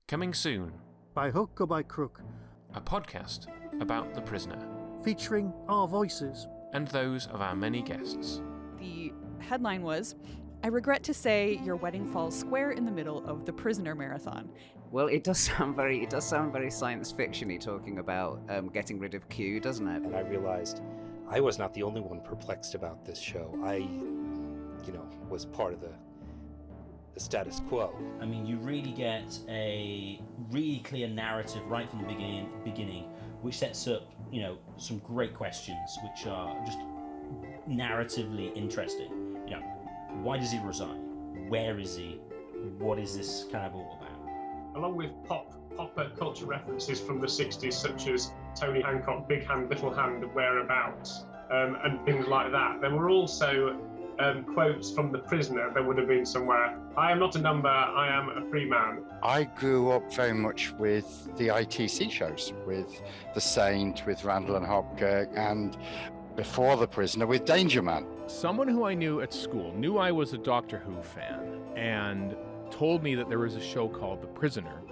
Coming soon, By hook or by crook, a podcast about The Prisoner featuring our voices and those of our many guests. The headline was, "I regret to say your wedding falls square in the middle of the Prisoner Marathon." Well, it does sound very science fiction-y talking about getting rid of Q, doesn't it? And I realized I was not the only one perplexed about this show. I, was part of the status quo. I mean, you really get a really clear narrative right from the beginning, which sets up, some great questions, which are just narratively interesting. Why does he resign? Where is he? What is this kind of all about? Along with pop culture references from the 60s, such as Tony Hancock, Big Hand, Little Hand, Whereabouts, and things like that. There were also quotes from The Prisoner that would have been somewhere. I am not a number, I am a free man. I grew up very much with the ITC shows, with The Saint, with Randall and Hopkirk, and before The Prisoner with Danger Man. Someone who I knew at school knew I was a Doctor Who fan and told me that there was a show called The Prisoner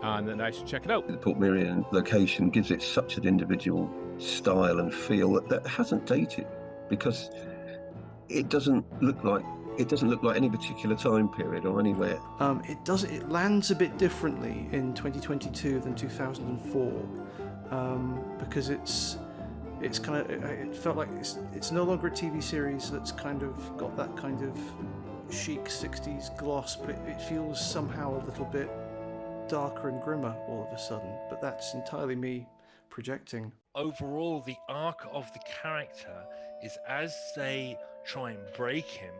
and that I should check it out. The Port Merion location gives it such an individual style and feel that hasn't dated, because it doesn't look like any particular time period or anywhere. It lands a bit differently in 2022 than 2004, because it felt like it's no longer a TV series that's kind of got that kind of chic 60s gloss, but it feels somehow a little bit darker and grimmer all of a sudden. But that's entirely me projecting. Overall, the arc of the character is, as they try and break him,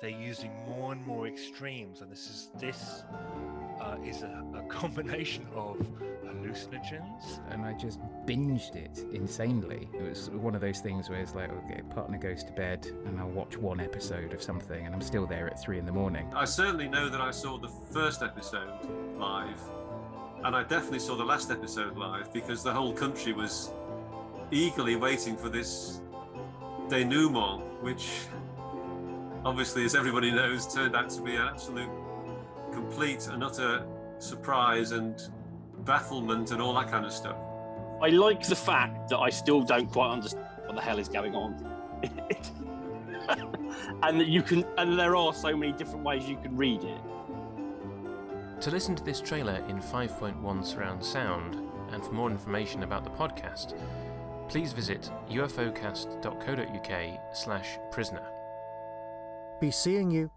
they're using more and more extremes, and this is a combination of hallucinogens. And I just binged it insanely. It was one of those things where it's like, okay, partner goes to bed and I'll watch one episode of something and I'm still there at 3 a.m. I certainly know that I saw the first episode live, and I definitely saw the last episode live, because the whole country was eagerly waiting for this denouement, which obviously, as everybody knows, turned out to be an absolute complete and utter surprise and bafflement and all that kind of stuff. I like the fact that I still don't quite understand what the hell is going on. and there are so many different ways you can read it. To listen to this trailer in 5.1 surround sound, and for more information about the podcast, please visit ufocast.co.uk/prisoner. be seeing you